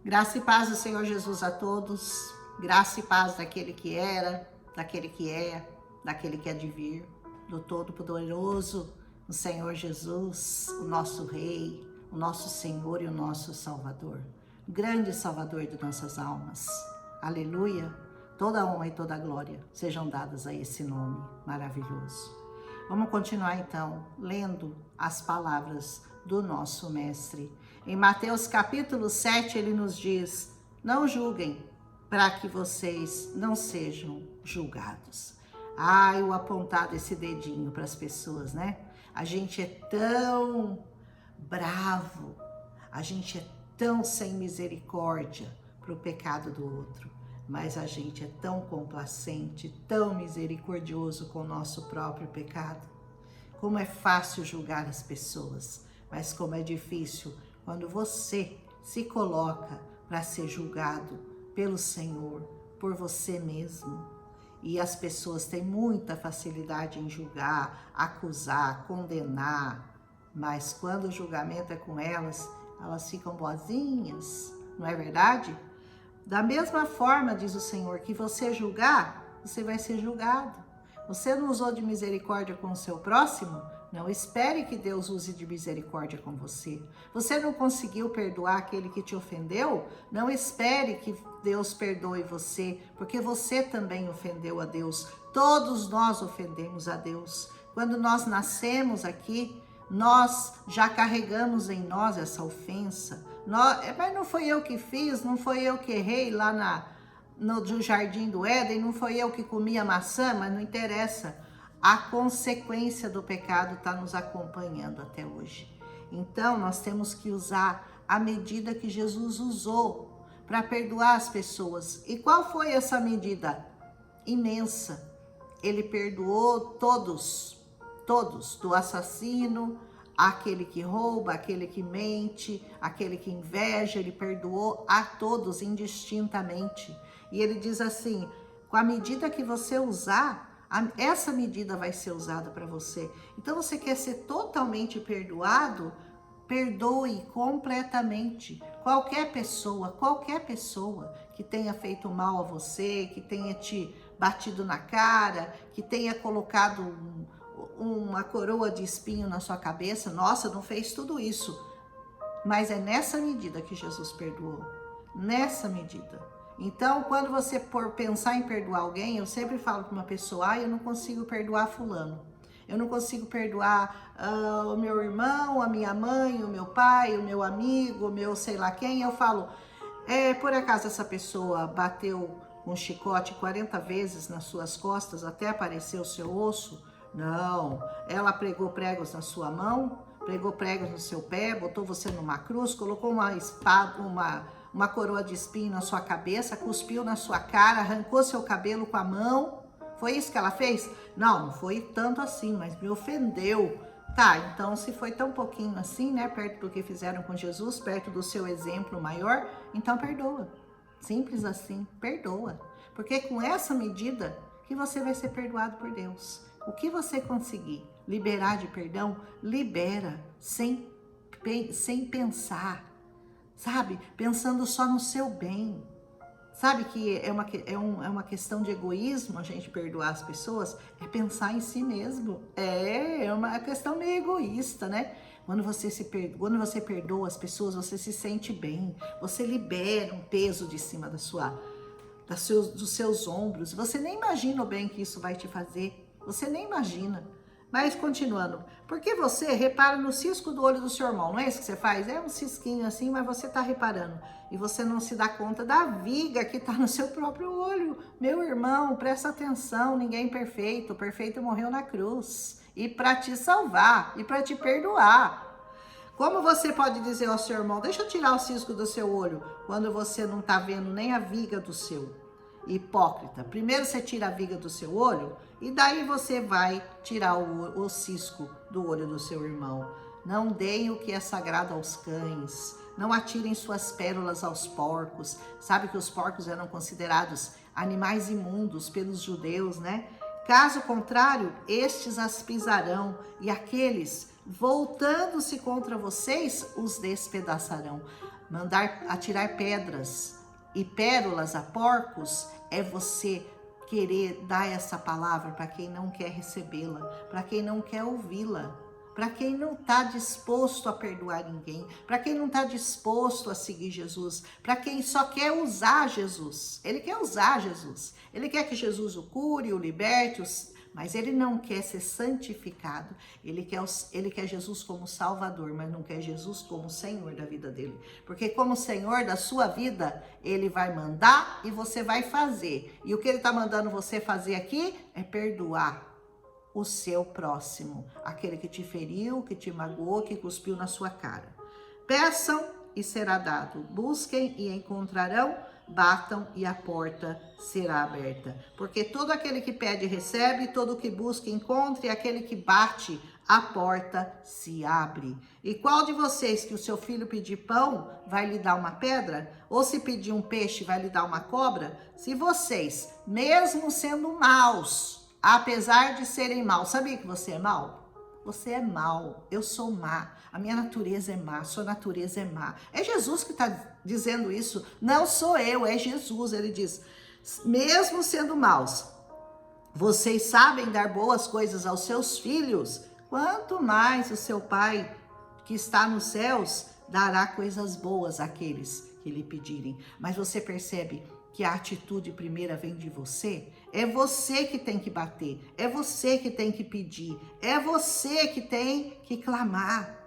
Graça e paz do Senhor Jesus a todos. Graça e paz daquele que era, daquele que é, daquele que há de vir, do Todo-Poderoso, o Senhor Jesus, o nosso Rei, o nosso Senhor e o nosso Salvador. O grande Salvador de nossas almas. Aleluia! Toda a honra e toda a glória sejam dadas a esse nome maravilhoso. Vamos continuar então lendo as palavras do nosso mestre. Em Mateus capítulo 7 ele nos diz: não julguem para que vocês não sejam julgados. Ai, o apontar desse dedinho para as pessoas, né? A gente é tão bravo, a gente é tão sem misericórdia para o pecado do outro, mas a gente é tão complacente, tão misericordioso com o nosso próprio pecado. Como é fácil julgar as pessoas, mas como é difícil quando você se coloca para ser julgado pelo Senhor, por você mesmo. E as pessoas têm muita facilidade em julgar, acusar, condenar, mas quando o julgamento é com elas, elas ficam boazinhas, não é verdade? Da mesma forma, diz o Senhor, que você julgar, você vai ser julgado. Você não usou de misericórdia com o seu próximo? Não espere que Deus use de misericórdia com você. Você não conseguiu perdoar aquele que te ofendeu? Não espere que Deus perdoe você, porque você também ofendeu a Deus. Todos nós ofendemos a Deus. Quando nós nascemos aqui, nós já carregamos em nós essa ofensa. Mas não foi eu que fiz, não foi eu que errei lá no jardim do Éden, não foi eu que comi a maçã, mas não interessa. A consequência do pecado está nos acompanhando até hoje. Então, nós temos que usar a medida que Jesus usou para perdoar as pessoas. E qual foi essa medida? Imensa. Ele perdoou todos, do assassino, aquele que rouba, aquele que mente, aquele que inveja, ele perdoou a todos indistintamente. E ele diz assim, com a medida que você usar, essa medida vai ser usada para você. Então você quer ser totalmente perdoado? Perdoe completamente. Qualquer pessoa que tenha feito mal a você, que tenha te batido na cara, que tenha colocado uma coroa de espinho na sua cabeça, nossa, não fez tudo isso. Mas é nessa medida que Jesus perdoou. Nessa medida. Então, quando você for pensar em perdoar alguém, eu sempre falo para uma pessoa, eu não consigo perdoar fulano. Eu não consigo perdoar o meu irmão, a minha mãe, o meu pai, o meu amigo, o meu sei lá quem. Eu falo, por acaso essa pessoa bateu um chicote 40 vezes nas suas costas até aparecer o seu osso? Não. Ela pregou pregos na sua mão, pregou pregos no seu pé, botou você numa cruz, colocou uma espada, uma coroa de espinho na sua cabeça, cuspiu na sua cara, arrancou seu cabelo com a mão. Foi isso que ela fez? Não, não foi tanto assim, mas me ofendeu. Tá, então se foi tão pouquinho assim, né, perto do que fizeram com Jesus, perto do seu exemplo maior, então perdoa. Simples assim, perdoa. Porque é com essa medida que você vai ser perdoado por Deus. O que você conseguir liberar de perdão, libera sem pensar. Sabe? Pensando só no seu bem. Sabe que é uma questão de egoísmo a gente perdoar as pessoas? É pensar em si mesmo. É uma questão meio egoísta, né? Quando você perdoa as pessoas, você se sente bem. Você libera um peso de cima dos seus ombros. Você nem imagina o bem que isso vai te fazer. Você nem imagina. Mas continuando, porque você repara no cisco do olho do seu irmão, não é isso que você faz? É um cisquinho assim, mas você está reparando. E você não se dá conta da viga que está no seu próprio olho. Meu irmão, presta atenção, ninguém é perfeito. O perfeito morreu na cruz. E para te salvar, e para te perdoar. Como você pode dizer ao seu irmão, deixa eu tirar o cisco do seu olho, quando você não está vendo nem a viga do seu? Hipócrita. Primeiro você tira a viga do seu olho e daí você vai tirar o cisco do olho do seu irmão. Não deem o que é sagrado aos cães. Não atirem suas pérolas aos porcos. Sabe que os porcos eram considerados animais imundos pelos judeus, né? Caso contrário, estes as pisarão e aqueles, voltando-se contra vocês, os despedaçarão. mandar atirar pedras e pérolas a porcos, é você querer dar essa palavra para quem não quer recebê-la, para quem não quer ouvi-la, para quem não está disposto a perdoar ninguém, para quem não está disposto a seguir Jesus, para quem só quer usar Jesus. Ele quer usar Jesus, ele quer que Jesus o cure, o liberte, mas ele não quer ser santificado. Ele quer Jesus como Salvador, mas não quer Jesus como Senhor da vida dele. Porque como Senhor da sua vida, ele vai mandar e você vai fazer. E o que ele está mandando você fazer aqui é perdoar o seu próximo, aquele que te feriu, que te magoou, que cuspiu na sua cara. Peçam e será dado, busquem e encontrarão, batam e a porta será aberta. Porque todo aquele que pede recebe, todo que busca encontra, e aquele que bate, a porta se abre. E qual de vocês que o seu filho pedir pão, vai lhe dar uma pedra? Ou se pedir um peixe, vai lhe dar uma cobra? Se vocês, mesmo sendo maus, apesar de serem maus, sabia que você é mau? Você é mau, eu sou má, a minha natureza é má, sua natureza é má. É Jesus que está dizendo isso, não sou eu, é Jesus. Ele diz, mesmo sendo maus, vocês sabem dar boas coisas aos seus filhos, quanto mais o seu Pai que está nos céus dará coisas boas àqueles que lhe pedirem. Mas você percebe que a atitude primeira vem de você? É você que tem que bater, é você que tem que pedir, é você que tem que clamar.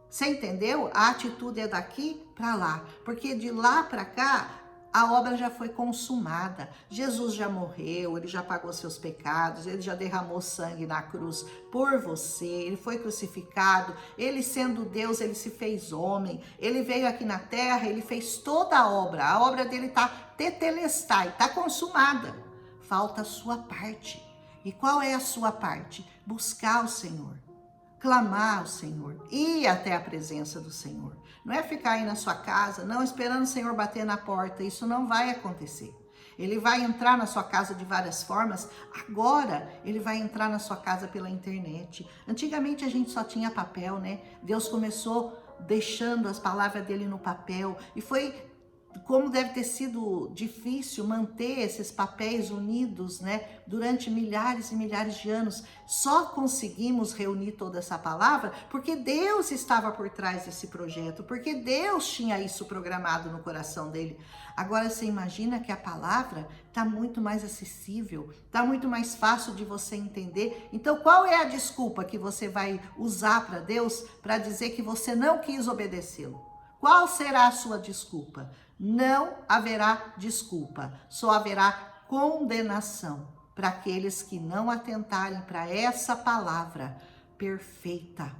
Você entendeu? A atitude é daqui para lá, porque de lá para cá a obra já foi consumada. Jesus já morreu, ele já pagou seus pecados, ele já derramou sangue na cruz por você, ele foi crucificado, ele sendo Deus, ele se fez homem, ele veio aqui na terra, ele fez toda a obra dele está tetelestai, está consumada. Falta a sua parte. E qual é a sua parte? Buscar o Senhor, clamar ao Senhor, ir até a presença do Senhor. Não é ficar aí na sua casa, não esperando o Senhor bater na porta. Isso não vai acontecer. Ele vai entrar na sua casa de várias formas. Agora, ele vai entrar na sua casa pela internet. Antigamente a gente só tinha papel, né? Deus começou deixando as palavras dele no papel. E foi como deve ter sido difícil manter esses papéis unidos, né, durante milhares e milhares de anos. Só conseguimos reunir toda essa palavra porque Deus estava por trás desse projeto, porque Deus tinha isso programado no coração dele. Agora você imagina que a palavra está muito mais acessível, está muito mais fácil de você entender. Então qual é a desculpa que você vai usar para Deus para dizer que você não quis obedecê-lo? Qual será a sua desculpa? Não haverá desculpa, só haverá condenação para aqueles que não atentarem para essa palavra perfeita,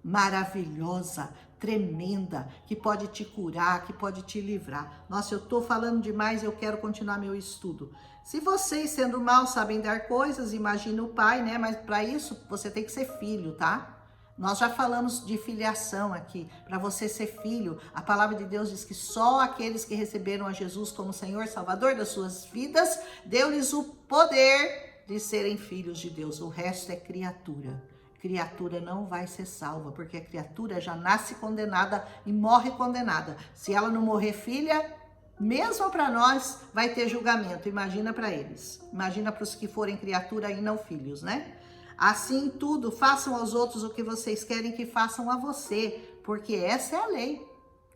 maravilhosa, tremenda, que pode te curar, que pode te livrar. Nossa, eu estou falando demais, eu quero continuar meu estudo. Se vocês, sendo maus, sabem dar coisas, imagina o Pai, né? Mas para isso, você tem que ser filho, tá? Nós já falamos de filiação aqui. Para você ser filho, a palavra de Deus diz que só aqueles que receberam a Jesus como Senhor e Salvador das suas vidas, deu-lhes o poder de serem filhos de Deus. O resto é criatura. Criatura não vai ser salva, porque a criatura já nasce condenada e morre condenada. Se ela não morrer filha, mesmo para nós, vai ter julgamento. Imagina para eles. Imagina para os que forem criatura e não filhos, né? Assim tudo, façam aos outros o que vocês querem que façam a você, porque essa é a lei.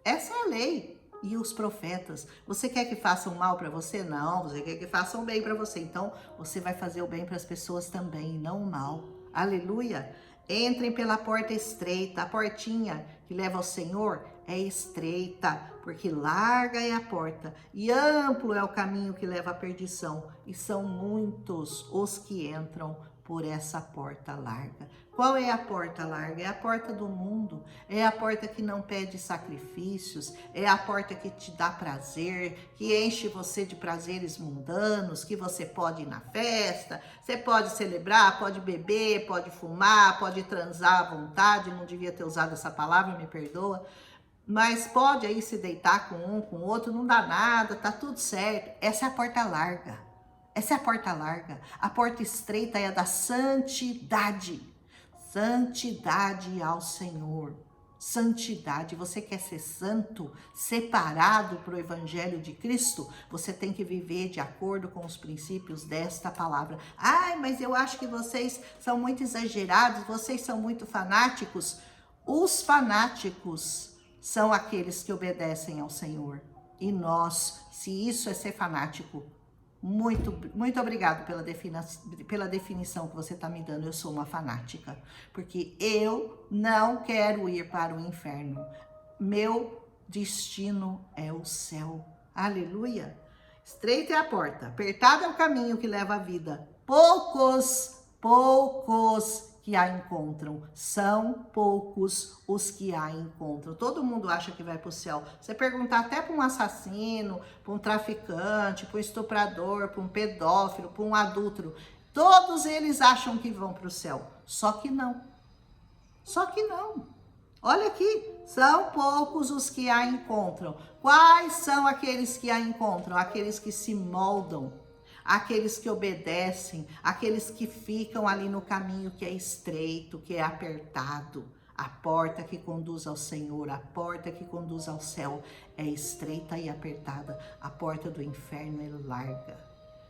Essa é a lei. E os profetas, você quer que façam mal para você? Não, você quer que façam bem para você. Então, você vai fazer o bem para as pessoas também, não o mal. Aleluia. Entrem pela porta estreita. A portinha que leva ao Senhor é estreita, porque larga é a porta e amplo é o caminho que leva à perdição. E são muitos os que entram por essa porta larga. Qual é a porta larga? É a porta do mundo, é a porta que não pede sacrifícios, é a porta que te dá prazer, que enche você de prazeres mundanos, que você pode ir na festa, você pode celebrar, pode beber, pode fumar, pode transar à vontade, não devia ter usado essa palavra, me perdoa, mas pode aí se deitar com um, com o outro, não dá nada, tá tudo certo. Essa é a porta larga. Essa é a porta larga. A porta estreita é a da santidade. Santidade ao Senhor. santidade. Você quer ser santo, separado para o Evangelho de Cristo? Você tem que viver de acordo com os princípios desta palavra. Ai, mas eu acho que vocês são muito exagerados, vocês são muito fanáticos. Os fanáticos são aqueles que obedecem ao Senhor. E nós, se isso é ser fanático, muito obrigado pela definição que você está me dando. Eu sou uma fanática, porque eu não quero ir para o inferno. Meu destino é o céu. Aleluia! Estreita é a porta, apertado é o caminho que leva à vida. Poucos que a encontram. São poucos os que a encontram. Todo mundo acha que vai para o céu. Você perguntar até para um assassino, para um traficante, para um estuprador, para um pedófilo, para um adúltero, todos eles acham que vão para o céu. Só que não. Só que não. Olha aqui, são poucos os que a encontram. Quais são aqueles que a encontram? Aqueles que se moldam, aqueles que obedecem, aqueles que ficam ali no caminho que é estreito, que é apertado. A porta que conduz ao Senhor, a porta que conduz ao céu é estreita e apertada. A porta do inferno é larga,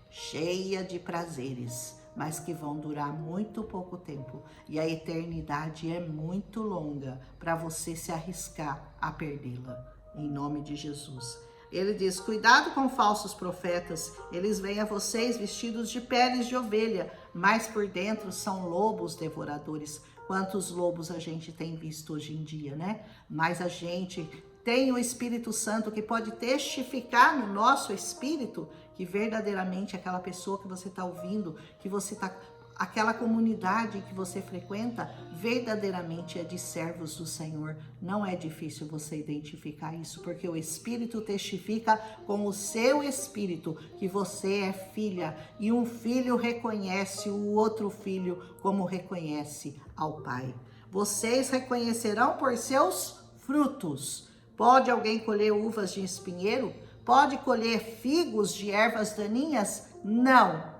cheia de prazeres, mas que vão durar muito pouco tempo. E a eternidade é muito longa para você se arriscar a perdê-la. Em nome de Jesus. Ele diz, cuidado com falsos profetas, eles vêm a vocês vestidos de peles de ovelha, mas por dentro são lobos devoradores. Quantos lobos a gente tem visto hoje em dia, né? Mas a gente tem o Espírito Santo que pode testificar no nosso espírito que verdadeiramente aquela pessoa que você está ouvindo, que você está... aquela comunidade que você frequenta, verdadeiramente é de servos do Senhor. Não é difícil você identificar isso, porque o Espírito testifica com o seu Espírito que você é filha, e um filho reconhece o outro filho como reconhece ao Pai. Vocês reconhecerão por seus frutos. Pode alguém colher uvas de espinheiro? Pode colher figos de ervas daninhas? Não.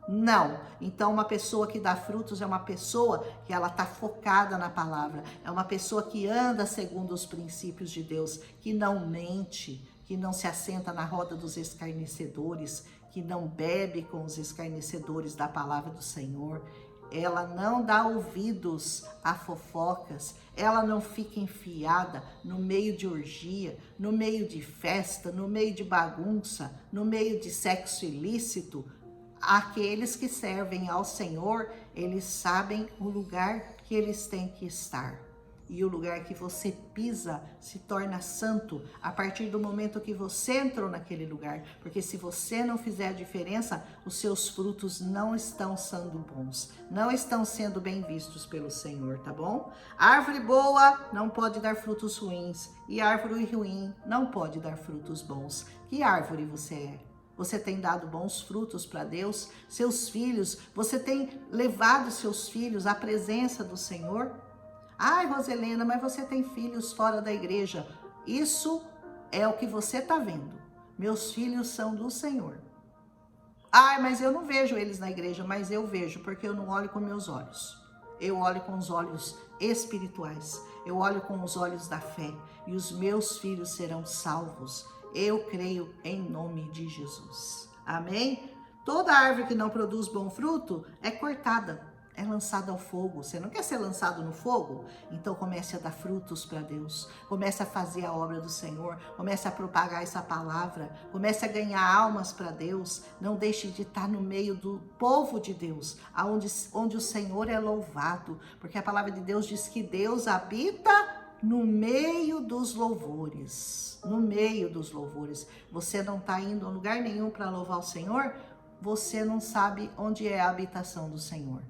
Não. Então, uma pessoa que dá frutos é uma pessoa que ela está focada na palavra. É uma pessoa que anda segundo os princípios de Deus, que não mente, que não se assenta na roda dos escarnecedores, que não bebe com os escarnecedores da palavra do Senhor. Ela não dá ouvidos a fofocas. Ela não fica enfiada no meio de orgia, no meio de festa, no meio de bagunça, no meio de sexo ilícito. Aqueles que servem ao Senhor, eles sabem o lugar que eles têm que estar. E o lugar que você pisa se torna santo a partir do momento que você entrou naquele lugar. Porque se você não fizer a diferença, os seus frutos não estão sendo bons, não estão sendo bem vistos pelo Senhor, tá bom? Árvore boa não pode dar frutos ruins, e árvore ruim não pode dar frutos bons. Que árvore você é? Você tem dado bons frutos para Deus? Seus filhos, você tem levado seus filhos à presença do Senhor? Ai, Roselena, mas você tem filhos fora da igreja. Isso é o que você está vendo. Meus filhos são do Senhor. Ai, mas eu não vejo eles na igreja, mas eu vejo, porque eu não olho com meus olhos. Eu olho com os olhos espirituais. Eu olho com os olhos da fé. E os meus filhos serão salvos. Eu creio em nome de Jesus. Amém? Toda árvore que não produz bom fruto é cortada, é lançada ao fogo. Você não quer ser lançado no fogo? Então comece a dar frutos para Deus. Comece a fazer a obra do Senhor. Comece a propagar essa palavra. Comece a ganhar almas para Deus. Não deixe de estar no meio do povo de Deus, onde o Senhor é louvado. Porque a palavra de Deus diz que Deus habita no meio dos louvores. No meio dos louvores. Você não está indo a lugar nenhum para louvar o Senhor? Você não sabe onde é a habitação do Senhor.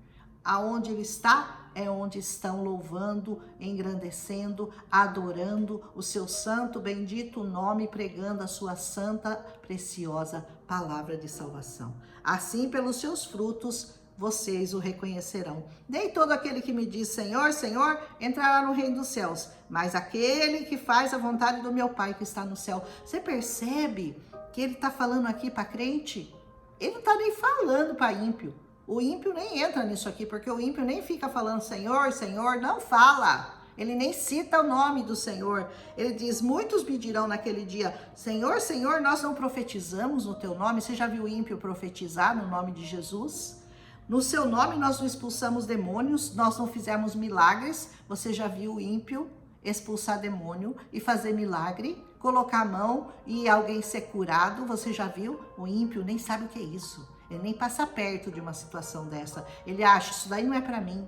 Aonde Ele está é onde estão louvando, engrandecendo, adorando o seu santo, bendito nome, pregando a sua santa, preciosa palavra de salvação. Assim, pelos seus frutos, vocês o reconhecerão. Nem todo aquele que me diz Senhor, Senhor, entrará no reino dos céus, mas aquele que faz a vontade do meu Pai que está no céu. Você percebe que ele está falando aqui para crente? Ele não está nem falando para ímpio. O ímpio nem entra nisso aqui, porque o ímpio nem fica falando Senhor, Senhor, não fala. Ele nem cita o nome do Senhor. Ele diz, muitos me dirão naquele dia, Senhor, Senhor, nós não profetizamos no teu nome? Você já viu o ímpio profetizar no nome de Jesus? No seu nome nós não expulsamos demônios, nós não fizemos milagres. Você já viu o ímpio expulsar demônio e fazer milagre? Colocar a mão e alguém ser curado? Você já viu? O ímpio nem sabe o que é isso. Ele nem passa perto de uma situação dessa. Ele acha, isso daí não é para mim.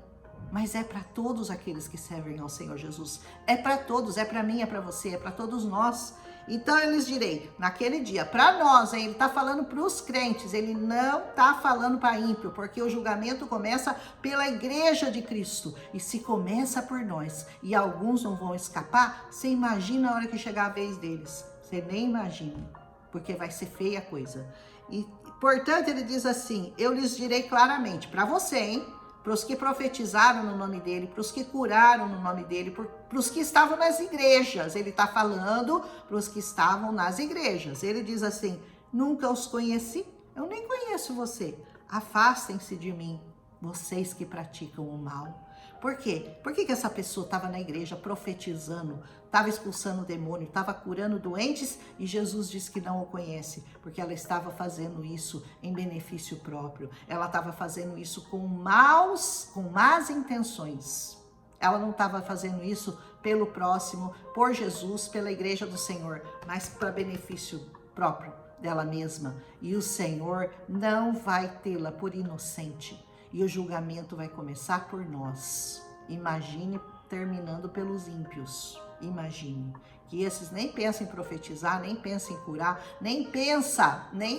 Mas é para todos aqueles que servem ao Senhor Jesus. É para todos, é para mim, é para você, é para todos nós. Então eu lhes direi, naquele dia, para nós, hein, ele está falando para os crentes, ele não está falando para ímpio, porque o julgamento começa pela igreja de Cristo. E se começa por nós, e alguns não vão escapar, você imagina a hora que chegar a vez deles. Você nem imagina, porque vai ser feia a coisa. E, portanto, ele diz assim, eu lhes direi claramente, para você, hein? Para os que profetizaram no nome dele, para os que curaram no nome dele, para os que estavam nas igrejas. Ele está falando para os que estavam nas igrejas. Ele diz assim, nunca os conheci, eu nem conheço você. Afastem-se de mim, vocês que praticam o mal. Por quê? Por que essa pessoa estava na igreja profetizando, estava expulsando o demônio, estava curando doentes e Jesus disse que não o conhece? Porque ela estava fazendo isso em benefício próprio. Ela estava fazendo isso com más intenções. Ela não estava fazendo isso pelo próximo, por Jesus, pela igreja do Senhor, mas para benefício próprio dela mesma. E o Senhor não vai tê-la por inocente. E o julgamento vai começar por nós. Imagine terminando pelos ímpios. Imagine que esses nem pensam em profetizar, nem pensam em curar, nem pensa, nem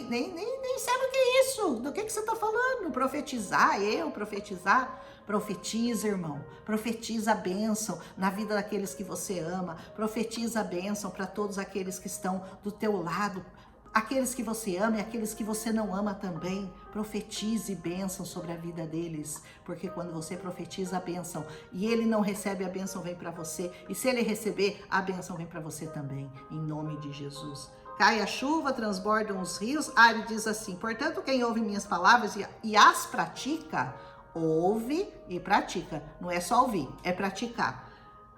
sabe o que é isso. Do que você está falando? Profetizar, profetizar? Profetiza, irmão. Profetiza a bênção na vida daqueles que você ama. Profetiza a bênção para todos aqueles que estão do teu lado. Aqueles que você ama e aqueles que você não ama também, profetize bênção sobre a vida deles, porque quando você profetiza a bênção e ele não recebe, a bênção vem para você, e se ele receber, a bênção vem para você também, em nome de Jesus. Cai a chuva, transbordam os rios. Ele diz assim, portanto, quem ouve minhas palavras e as pratica, ouve e pratica, não é só ouvir, é praticar.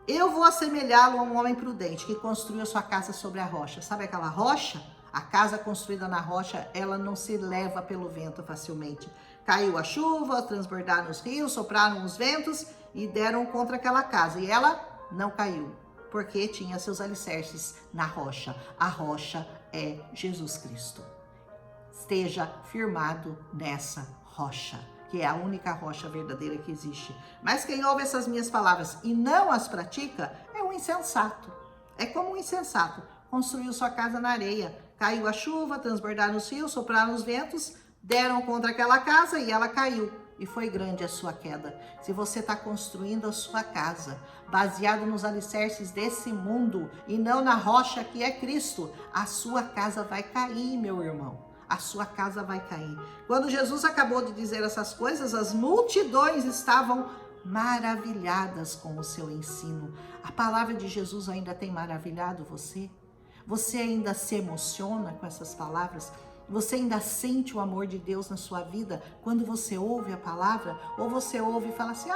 Eu vou assemelhá-lo a um homem prudente que construiu sua casa sobre a rocha. Sabe aquela rocha? A casa construída na rocha, ela não se leva pelo vento facilmente. Caiu a chuva, transbordaram os rios, sopraram os ventos e deram contra aquela casa. E ela não caiu, porque tinha seus alicerces na rocha. A rocha é Jesus Cristo. Esteja firmado nessa rocha, que é a única rocha verdadeira que existe. Mas quem ouve essas minhas palavras e não as pratica, é um insensato. É como um insensato. Construiu sua casa na areia. Caiu a chuva, transbordaram os rios, sopraram os ventos, deram contra aquela casa e ela caiu. E foi grande a sua queda. Se você está construindo a sua casa, baseado nos alicerces desse mundo e não na rocha que é Cristo, a sua casa vai cair, meu irmão. A sua casa vai cair. Quando Jesus acabou de dizer essas coisas, as multidões estavam maravilhadas com o seu ensino. A palavra de Jesus ainda tem maravilhado você? Você ainda se emociona com essas palavras? Você ainda sente o amor de Deus na sua vida quando você ouve a palavra? Ou você ouve e fala assim,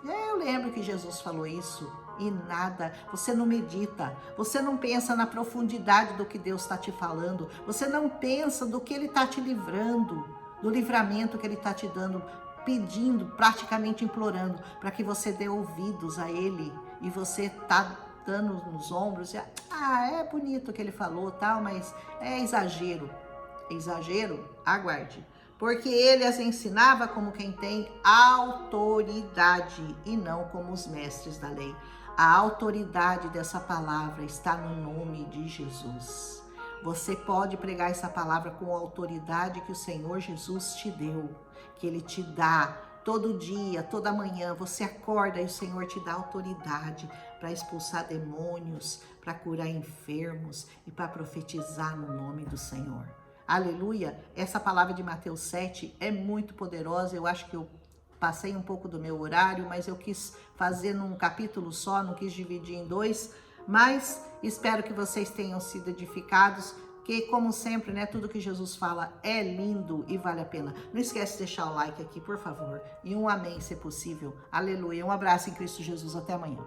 eu lembro que Jesus falou isso e nada. Você não medita, você não pensa na profundidade do que Deus está te falando, você não pensa do que Ele está te livrando, do livramento que Ele está te dando, pedindo, praticamente implorando, para que você dê ouvidos a Ele e você está dando nos ombros, é bonito o que ele falou, tal, mas é exagero. Exagero? Aguarde. Porque ele as ensinava como quem tem autoridade e não como os mestres da lei. A autoridade dessa palavra está no nome de Jesus. Você pode pregar essa palavra com a autoridade que o Senhor Jesus te deu, que Ele te dá. Todo dia, toda manhã, você acorda e o Senhor te dá autoridade para expulsar demônios, para curar enfermos e para profetizar no nome do Senhor. Aleluia! Essa palavra de Mateus 7 é muito poderosa. Eu acho que eu passei um pouco do meu horário, mas eu quis fazer num capítulo só, não quis dividir em dois. Mas espero que vocês tenham sido edificados. Que, como sempre, né, tudo que Jesus fala é lindo e vale a pena. Não esquece de deixar o like aqui, por favor. E um amém, se possível. Aleluia. Um abraço em Cristo Jesus. Até amanhã.